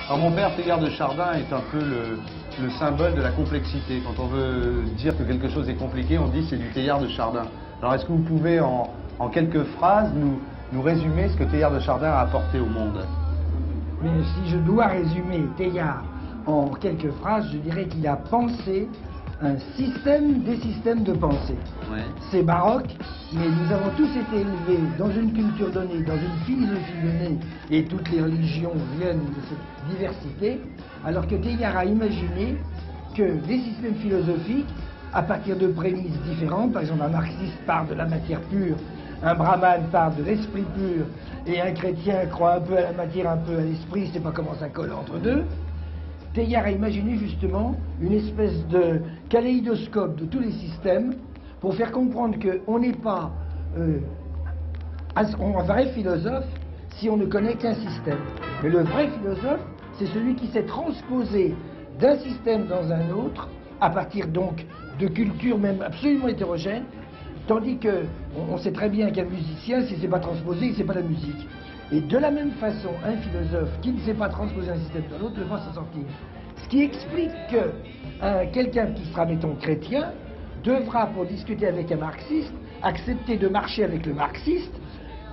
Alors mon père, Teilhard de Chardin, est un peu le symbole de la complexité. Quand on veut dire que quelque chose est compliqué, on dit c'est du Teilhard de Chardin. Alors est-ce que vous pouvez en quelques phrases nous résumer ce que Teilhard de Chardin a apporté au monde? Mais si je dois résumer Teilhard en quelques phrases, je dirais qu'il a pensé un système des systèmes de pensée. Ouais. C'est baroque, mais nous avons tous été élevés dans une culture donnée, dans une philosophie donnée, et toutes les religions viennent de cette diversité, alors que Teilhard a imaginé que les systèmes philosophiques, à partir de prémices différentes, par exemple un marxiste part de la matière pure, un brahmane part de l'esprit pur, et un chrétien croit un peu à la matière, un peu à l'esprit, c'est pas comment ça colle entre deux. Teilhard a imaginé justement une espèce de kaléidoscope de tous les systèmes pour faire comprendre qu'on n'est pas un vrai philosophe si on ne connaît qu'un système. Mais le vrai philosophe, c'est celui qui s'est transposé d'un système dans un autre, à partir donc de cultures même absolument hétérogènes, tandis qu'on sait très bien qu'un musicien, si c'est pas transposé, c'est pas la musique. Et de la même façon, un philosophe qui ne sait pas transposer un système dans l'autre ne va s'en sortir. Ce qui explique que quelqu'un qui sera, mettons, chrétien, devra, pour discuter avec un marxiste, accepter de marcher avec le marxiste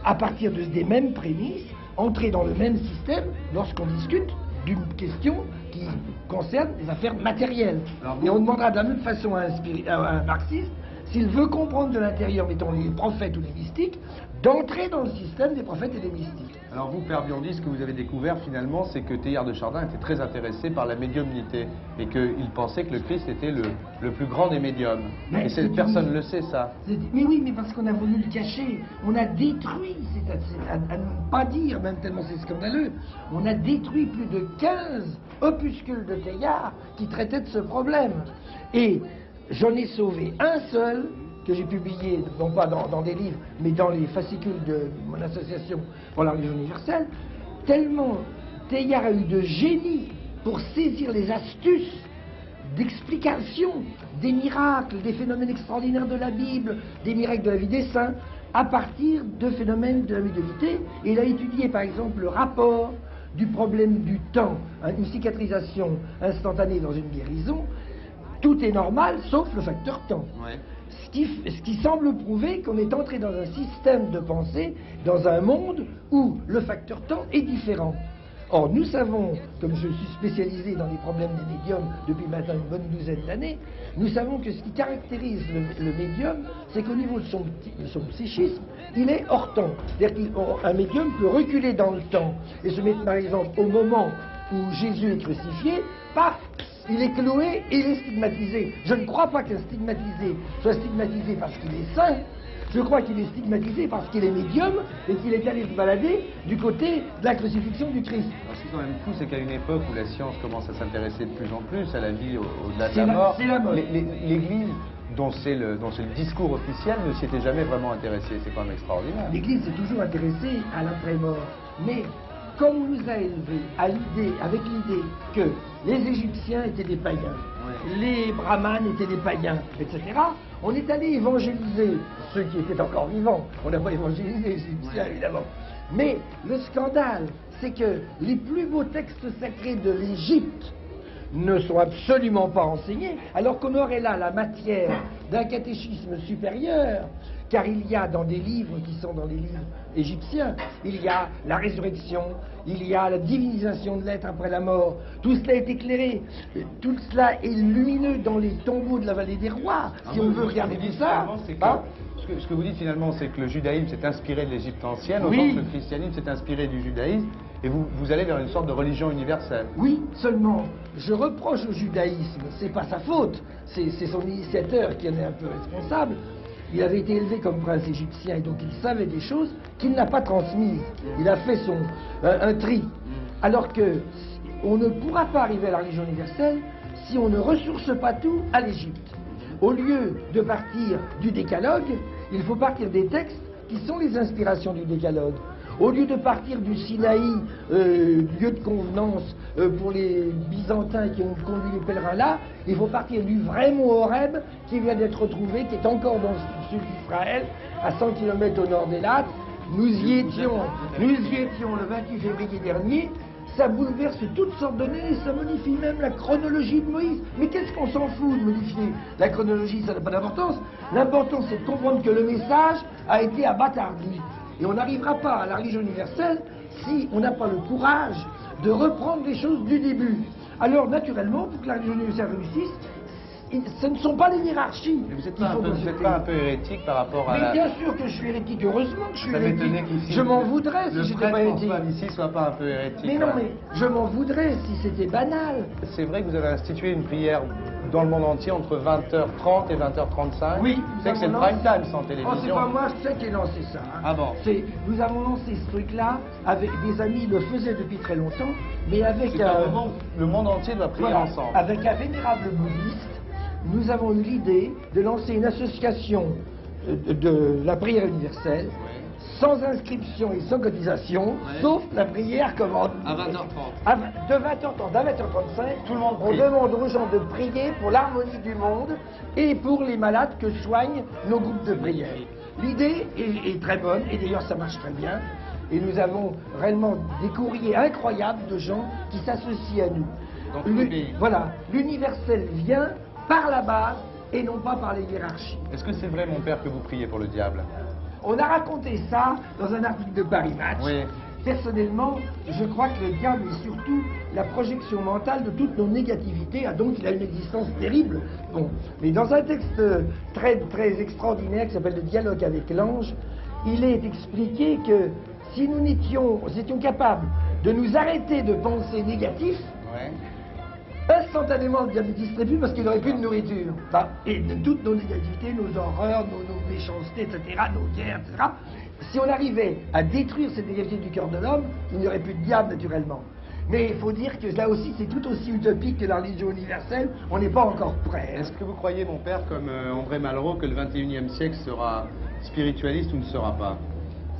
à partir des mêmes prémices, entrer dans le même système lorsqu'on discute d'une question qui concerne les affaires matérielles. Et on demandera de la même façon à un marxiste, s'il veut comprendre de l'intérieur, mettons, les prophètes ou les mystiques, d'entrer dans le système des prophètes et des mystiques. Alors vous, Père Biondi, ce que vous avez découvert finalement, c'est que Teilhard de Chardin était très intéressé par la médiumnité et qu'il pensait que le Christ était le plus grand des médiums. Mais et personne ne le sait, ça. Mais oui, mais parce qu'on a voulu le cacher. On a détruit, c'est à ne pas dire, même tellement c'est scandaleux, on a détruit plus de 15 opuscules de Teilhard qui traitaient de ce problème. Et j'en ai sauvé un seul, que j'ai publié, non pas dans des livres, mais dans les fascicules de mon association pour la religion universelle, tellement Teilhard a eu de génie pour saisir les astuces d'explication des miracles, des phénomènes extraordinaires de la Bible, des miracles de la vie des saints, à partir de phénomènes de la médiumnité. Et il a étudié par exemple le rapport du problème du temps, une cicatrisation instantanée dans une guérison. Tout est normal sauf le facteur temps. Ouais. Ce qui semble prouver qu'on est entré dans un système de pensée, dans un monde où le facteur temps est différent. Or, nous savons, comme je suis spécialisé dans les problèmes des médiums depuis maintenant une bonne douzaine d'années, nous savons que ce qui caractérise le médium, c'est qu'au niveau de son psychisme, il est hors temps. C'est-à-dire qu'un médium peut reculer dans le temps et se mettre par exemple au moment où Jésus est crucifié, paf, il est cloué et il est stigmatisé. Je ne crois pas qu'un stigmatisé soit stigmatisé parce qu'il est saint. Je crois qu'il est stigmatisé parce qu'il est médium et qu'il est allé se balader du côté de la crucifixion du Christ. Alors, ce qui est quand même fou, c'est qu'à une époque où la science commence à s'intéresser de plus en plus à la vie au-delà de la mort, c'est la mode. l'Église, dont c'est le discours officiel, ne s'y était jamais vraiment intéressée. C'est quand même extraordinaire. L'Église s'est toujours intéressée à l'après-mort. Mais comme on nous a élevés avec l'idée que les Égyptiens étaient des païens, les brahmanes étaient des païens, etc., on est allé évangéliser ceux qui étaient encore vivants. On n'a pas évangélisé les Égyptiens, évidemment. Mais le scandale, c'est que les plus beaux textes sacrés de l'Égypte ne sont absolument pas enseignés, alors qu'on aurait là la matière d'un catéchisme supérieur, car il y a dans des livres qui sont dans les livres égyptiens, il y a la résurrection, il y a la divinisation de l'être après la mort, tout cela est éclairé, tout cela est lumineux dans les tombeaux de la vallée des rois, si on veut regarder tout ça. Ce que vous dites finalement, c'est que le judaïsme s'est inspiré de l'Égypte ancienne, Oui. autant que le christianisme s'est inspiré du judaïsme, et vous allez vers une sorte de religion universelle. Oui, seulement, je reproche au judaïsme, c'est pas sa faute, c'est son initiateur qui en est un peu responsable. Il avait été élevé comme prince égyptien et donc il savait des choses qu'il n'a pas transmises. Il a fait un tri. Alors que on ne pourra pas arriver à la religion universelle si on ne ressource pas tout à l'Égypte. Au lieu de partir du décalogue, il faut partir des textes qui sont les inspirations du décalogue. Au lieu de partir du Sinaï, lieu de convenance pour les Byzantins qui ont conduit les pèlerins là, il faut partir du vrai mot Horeb qui vient d'être retrouvé, qui est encore dans le sud d'Israël, à 100 km au nord des Lattes. Nous y étions le 28 février dernier. ça bouleverse toutes sortes de données, ça modifie même la chronologie de Moïse. Mais qu'est-ce qu'on s'en fout de modifier la chronologie? Ça n'a pas d'importance. L'important, c'est de comprendre que le message a été abattardi. Et on n'arrivera pas à la religion universelle si on n'a pas le courage de reprendre les choses du début. Alors, naturellement, pour que la religion universelle réussisse, ce ne sont pas les hiérarchies. Mais vous n'êtes pas un peu hérétique par rapport à Mais bien sûr que je suis hérétique, heureusement que je suis Ça hérétique. m'étonnait qu'ici, Je m'en voudrais si j'étais pas hérétique. Le prêtre ici soit pas un peu hérétique. Mais non, mais je m'en voudrais si c'était banal. C'est vrai que vous avez institué une prière dans le monde entier entre 20h30 et 20h35. Oui. Vous savez que c'est le prime time sans télévision. Oh, c'est pas moi, c'est qui ai lancé ça. Hein. Ah bon? Nous avons lancé ce truc-là avec des amis, le faisaient depuis très longtemps, mais avec C'est un moment où le monde entier doit prier voilà, ensemble. avec un vénérable bouddhiste, nous avons eu l'idée de lancer une association de la prière universelle, sans inscription et sans cotisation, sauf la prière commande. À 20h30. De 20h30 à 20h35, Tout le monde on prie. demande aux gens de prier pour l'harmonie du monde et pour les malades que soignent nos groupes de prière. L'idée est très bonne et d'ailleurs ça marche très bien. Et nous avons réellement des courriers incroyables de gens qui s'associent à nous. Dans tous les pays. Voilà, l'universel vient par la base et non pas par les hiérarchies. Est-ce que c'est vrai, mon père, que vous priez pour le diable? On a raconté ça dans un article de Paris Match. Oui. Personnellement, je crois que le diable est surtout la projection mentale de toutes nos négativités, donc il a une existence terrible. Bon. Mais dans un texte très, très extraordinaire qui s'appelle Le dialogue avec l'ange, il est expliqué que si nous étions capables de nous arrêter de penser négatif, Ouais. instantanément le diable distribue parce qu'il n'aurait plus de nourriture. Enfin, et de toutes nos négativités, nos horreurs, nos méchancetés, etc., nos guerres, etc. Si on arrivait à détruire cette négativité du cœur de l'homme, il n'y aurait plus de diable naturellement. Mais il faut dire que là aussi c'est tout aussi utopique que la religion universelle, on n'est pas encore prêt. Est-ce que vous croyez, mon père, comme André Malraux, que le 21e siècle sera spiritualiste ou ne sera pas?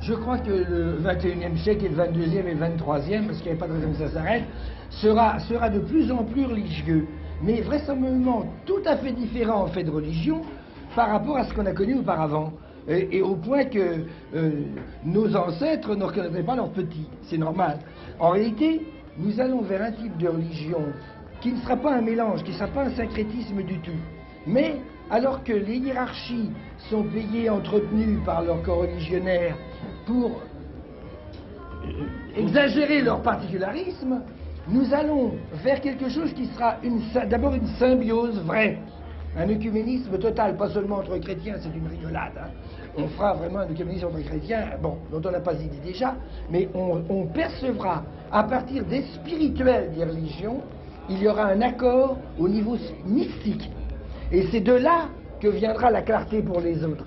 Je crois que le 21e siècle et le 22e et le 23e, parce qu'il n'y a pas de raison que ça s'arrête, sera de plus en plus religieux, mais vraisemblablement tout à fait différent en fait de religion par rapport à ce qu'on a connu auparavant. Et au point que nos ancêtres ne reconnaîtraient pas leurs petits. C'est normal. En réalité, nous allons vers un type de religion qui ne sera pas un mélange, qui ne sera pas un syncrétisme du tout. Mais alors que les hiérarchies sont payées, entretenues par leurs coreligionnaires pour exagérer leur particularisme, nous allons vers quelque chose qui sera d'abord une symbiose vraie. Un œcuménisme total, pas seulement entre chrétiens, c'est une rigolade. Hein. On fera vraiment un œcuménisme entre chrétiens, bon, dont on n'a pas idée déjà, mais on percevra, à partir des spirituels des religions, il y aura un accord au niveau mystique. Et c'est de là que viendra la clarté pour les autres.